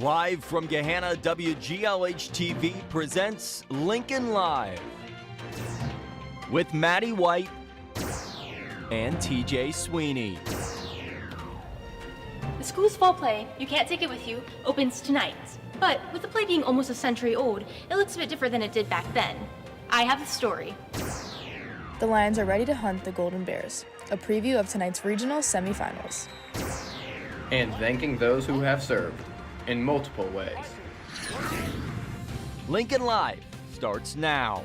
Live from Gahanna, WGLH-TV presents Lincoln Live with Maddie White and TJ Sweeney. The school's fall play, You Can't Take It With You, opens tonight. But with the play being almost a century old, it looks a bit different than it did back then. I have the story. The Lions are ready to hunt the Golden Bears, a preview of tonight's regional semifinals. And thanking those who have served in multiple ways. Lincoln Live starts now.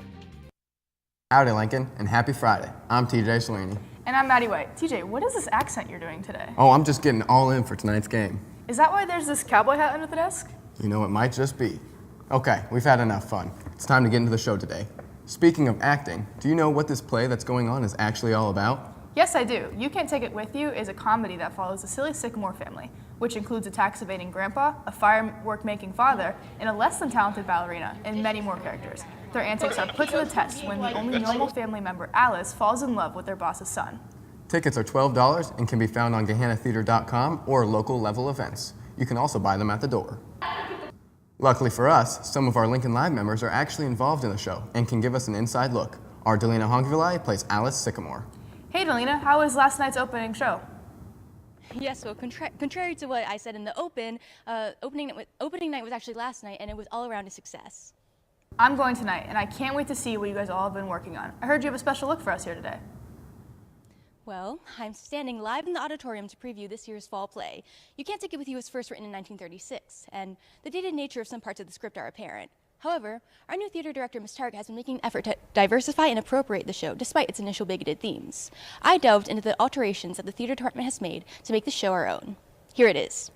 Howdy, Lincoln, and happy Friday. I'm TJ Sweeney. And I'm Maddie White. TJ, what is this accent you're doing today? Oh, I'm just getting all in for tonight's game. Is that why there's this cowboy hat under the desk? You know, it might just be. Okay, we've had enough fun. It's time to get into the show today. Speaking of acting, do you know what this play that's going on is actually all about? Yes, I do. You Can't Take It With You is a comedy that follows the silly Sycamore family, which includes a tax-evading grandpa, a firework-making father, and a less-than-talented ballerina, and many more characters. Their antics are put to the test when the only normal family member, Alice, falls in love with their boss's son. Tickets are $12 and can be found on GahannaTheater.com or local level events. You can also buy them at the door. Luckily for us, some of our Lincoln Live members are actually involved in the show and can give us an inside look. Our Delina Honkvilai plays Alice Sycamore. Hey, Delina, how was last night's opening show? Yes, well, contrary to what I said in the opening night was actually last night, and it was all around a success. I'm going tonight, and I can't wait to see what you guys all have been working on. I heard you have a special look for us here today. Well, I'm standing live in the auditorium to preview this year's fall play. You Can't Take It With You was first written in 1936, and the dated nature of some parts of the script are apparent. However, our new theater director, Ms. Targ, has been making an effort to diversify and appropriate the show, despite its initial bigoted themes. I delved into the alterations that the theater department has made to make the show our own. Here it is.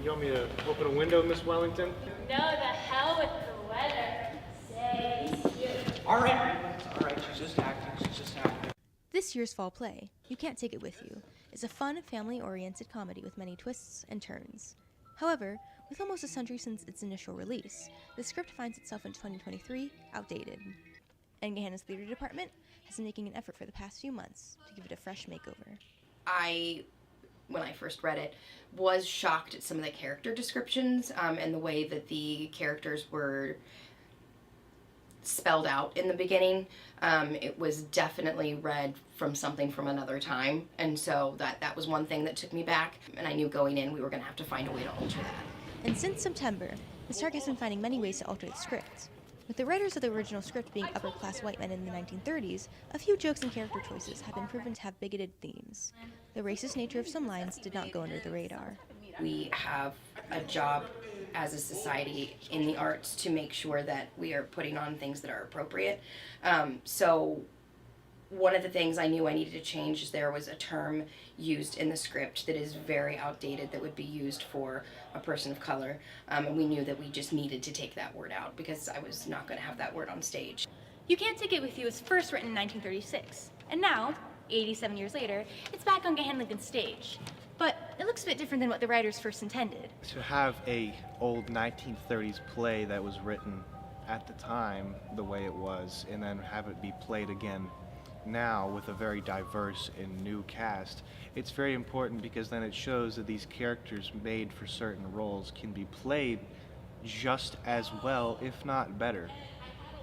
You want me to open a window, Miss Wellington? No, the hell with the weather. All right, she's just acting, This year's fall play, You Can't Take It With You, is a fun, family-oriented comedy with many twists and turns. However, with almost a century since its initial release, the script finds itself in 2023 outdated. And Gahanna's theater department has been making an effort for the past few months to give it a fresh makeover. When I first read it, was shocked at some of the character descriptions and the way that the characters were spelled out in the beginning. It was definitely read from something from another time, and so that was one thing that took me back, and I knew going in we were going to have to find a way to alter that. And since September, Ms. Targ has been finding many ways to alter the script. With the writers of the original script being upper-class white men in the 1930s, a few jokes and character choices have been proven to have bigoted themes. The racist nature of some lines did not go under the radar. We have a job as a society in the arts to make sure that we are putting on things that are appropriate. So one of the things I knew I needed to change is there was a term used in the script that is very outdated that would be used for a person of color, and we knew that we just needed to take that word out because I was not going to have that word on stage. You Can't Take It With You was first written in 1936, and now, 87 years later, it's back on Gahanna Lincoln's stage. But it looks a bit different than what the writers first intended. To have a old 1930s play that was written at the time the way it was, and then have it be played again now with a very diverse and new cast, it's very important because then it shows that these characters made for certain roles can be played just as well, if not better,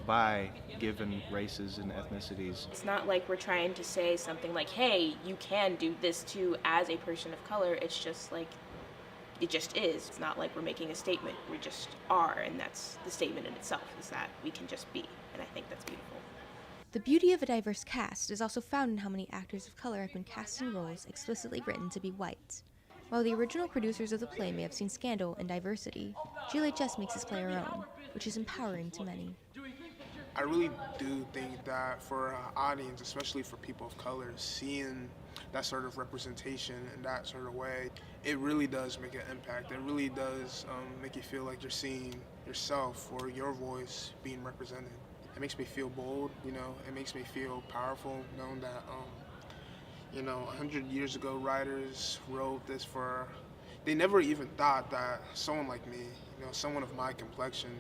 by given races and ethnicities. It's not like we're trying to say something like, hey, you can do this too as a person of color. It's just like, it just is. It's not like we're making a statement. We just are, and that's the statement in itself, is that we can just be, and I think that's beautiful. The beauty of a diverse cast is also found in how many actors of color have been cast in roles explicitly written to be white. While the original producers of the play may have seen scandal and diversity, GLHS makes this play our own, which is empowering to many. I really do think that for an audience, especially for people of color, seeing that sort of representation in that sort of way, it really does make an impact. It really does make you feel like you're seeing yourself or your voice being represented. It makes me feel bold, you know, it makes me feel powerful knowing that, 100 years ago, writers wrote this for, they never even thought that someone like me, someone of my complexion,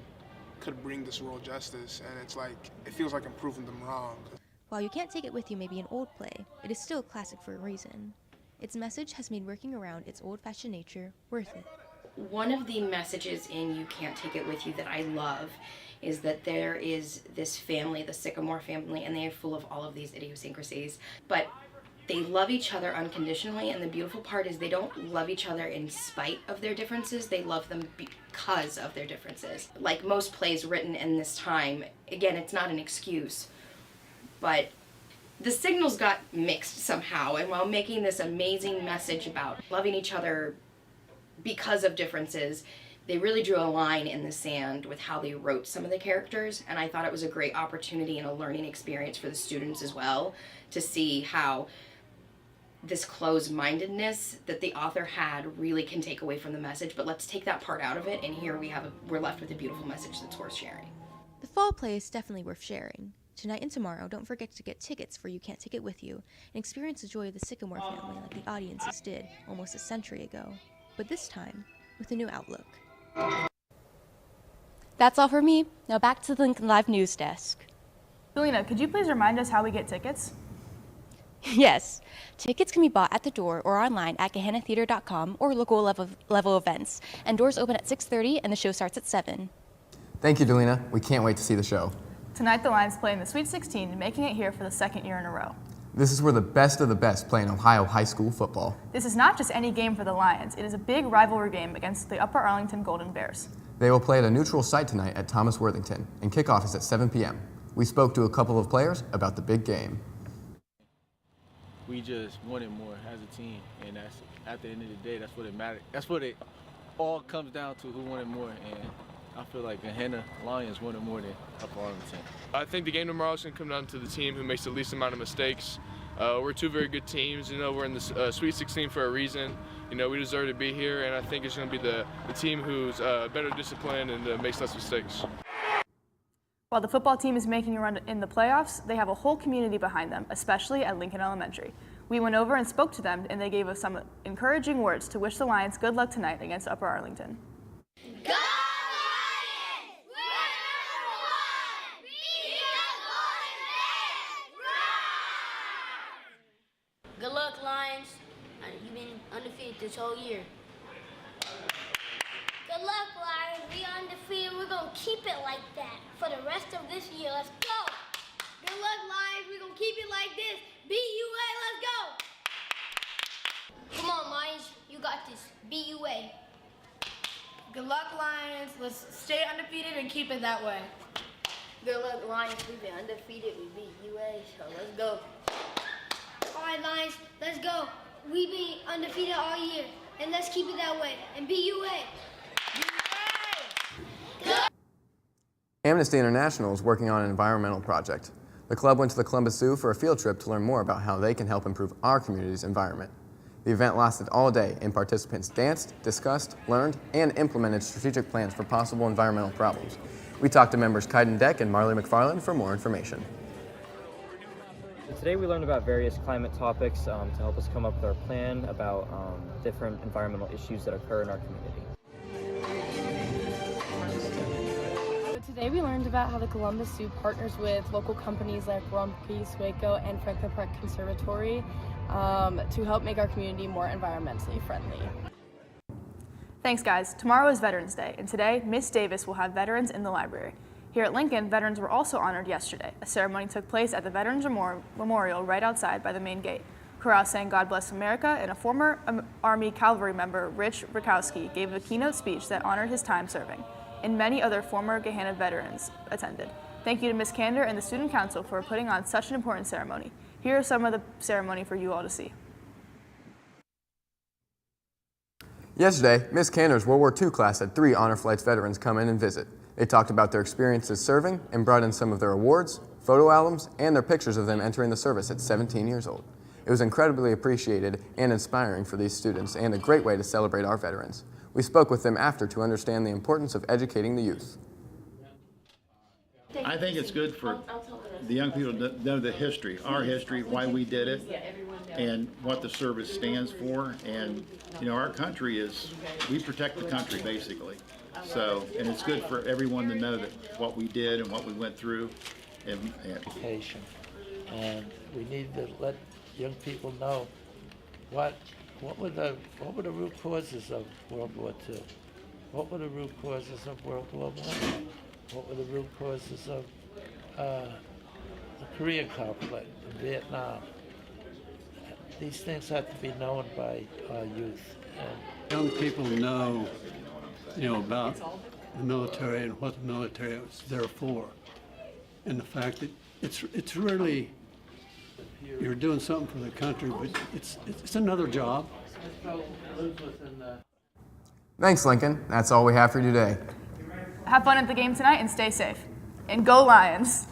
could bring this world justice, and it's like, it feels like I'm proving them wrong. While You Can't Take It With You may be an old play, it is still a classic for a reason. Its message has made working around its old-fashioned nature worth it. One of the messages in You Can't Take It With You that I love is that there is this family, the Sycamore family, and they are full of all of these idiosyncrasies, but they love each other unconditionally, and the beautiful part is they don't love each other in spite of their differences, they love them because of their differences. Like most plays written in this time, again, it's not an excuse, but the signals got mixed somehow, and while making this amazing message about loving each other because of differences, they really drew a line in the sand with how they wrote some of the characters, and I thought it was a great opportunity and a learning experience for the students as well to see how this closed-mindedness that the author had really can take away from the message, but let's take that part out of it, and here we're left with a beautiful message that's worth sharing. The fall play is definitely worth sharing. Tonight and tomorrow, don't forget to get tickets for You Can't Take It With You and experience the joy of the Sycamore family like the audiences did almost a century ago, but this time with a new outlook. That's all for me. Now back to the Lincoln Live news desk. Selena, could you please remind us how we get tickets? Yes, tickets can be bought at the door or online at GehennaTheater.com or local level events, and doors open at 6:30 and the show starts at 7. Thank you, Delina. We can't wait to see the show. Tonight the Lions play in the Sweet 16 and making it here for the second year in a row. This is where the best of the best play in Ohio high school football. This is not just any game for the Lions, it is a big rivalry game against the Upper Arlington Golden Bears. They will play at a neutral site tonight at Thomas Worthington, and kickoff is at 7 p.m. We spoke to a couple of players about the big game. We just wanted more as a team, and that's at the end of the day, that's what it matters. That's what it all comes down to, who wanted more, and I feel like Gehenna Lions wanted more than Upper Arlington. I think the game tomorrow is going to come down to the team who makes the least amount of mistakes. We're two very good teams. You know, we're in the Sweet 16 for a reason. You know, we deserve to be here, and I think it's going to be the team who's better disciplined and makes less mistakes. While the football team is making a run in the playoffs, they have a whole community behind them, especially at Lincoln Elementary. We went over and spoke to them, and they gave us some encouraging words to wish the Lions good luck tonight against Upper Arlington. Go Lions! We're number one! Be the Golden Bears! Good luck, Lions. You've been undefeated this whole year. Good luck, Lions. We undefeated. We're going to keep it like that for the rest of this year. Let's go. Good luck, Lions. We're going to keep it like this. BUA, let's go. Come on, Lions. You got this. BUA. Good luck, Lions. Let's stay undefeated and keep it that way. Good luck, Lions. We've been undefeated. We beat UA, so let's go. All right, Lions, let's go. We've been undefeated all year, and let's keep it that way. And BUA. Amnesty International is working on an environmental project. The club went to the Columbus Zoo for a field trip to learn more about how they can help improve our community's environment. The event lasted all day, and participants danced, discussed, learned, and implemented strategic plans for possible environmental problems. We talked to members Kaiden Deck and Marley McFarland for more information. Today we learned about various climate topics to help us come up with our plan about different environmental issues that occur in our community. Today we learned about how the Columbus Zoo partners with local companies like Rumpke, Waco, and Franklin Park Conservatory to help make our community more environmentally friendly. Thanks, guys. Tomorrow is Veterans Day, and today, Miss Davis will have veterans in the library. Here at Lincoln, veterans were also honored yesterday. A ceremony took place at the Veterans Memorial right outside by the main gate. Chorale sang God Bless America, and a former Army Cavalry member, Rich Rakowski, gave a keynote speech that honored his time serving. And many other former Gehenna veterans attended. Thank you to Ms. Kander and the Student Council for putting on such an important ceremony. Here are some of the ceremony for you all to see. Yesterday, Ms. Kander's World War II class had 3 Honor Flights veterans come in and visit. They talked about their experiences serving and brought in some of their awards, photo albums, and their pictures of them entering the service at 17 years old. It was incredibly appreciated and inspiring for these students and a great way to celebrate our veterans. We spoke with them after to understand the importance of educating the youth. I think it's good for the young people to know the history, our history, why we did it, and what the service stands for. And, you know, our country is, we protect the country, basically. So, and it's good for everyone to know that what we did and what we went through. And education. And we need to let young people know what What were the root causes of World War II? What were the root causes of World War I? What were the root causes of the Korean conflict, Vietnam? These things have to be known by our youth. And young people know, about the military and what the military is there for, and the fact that it's really you're doing something for the country, but it's another job. Thanks, Lincoln. That's all we have for you today. Have fun at the game tonight and stay safe. And go Lions!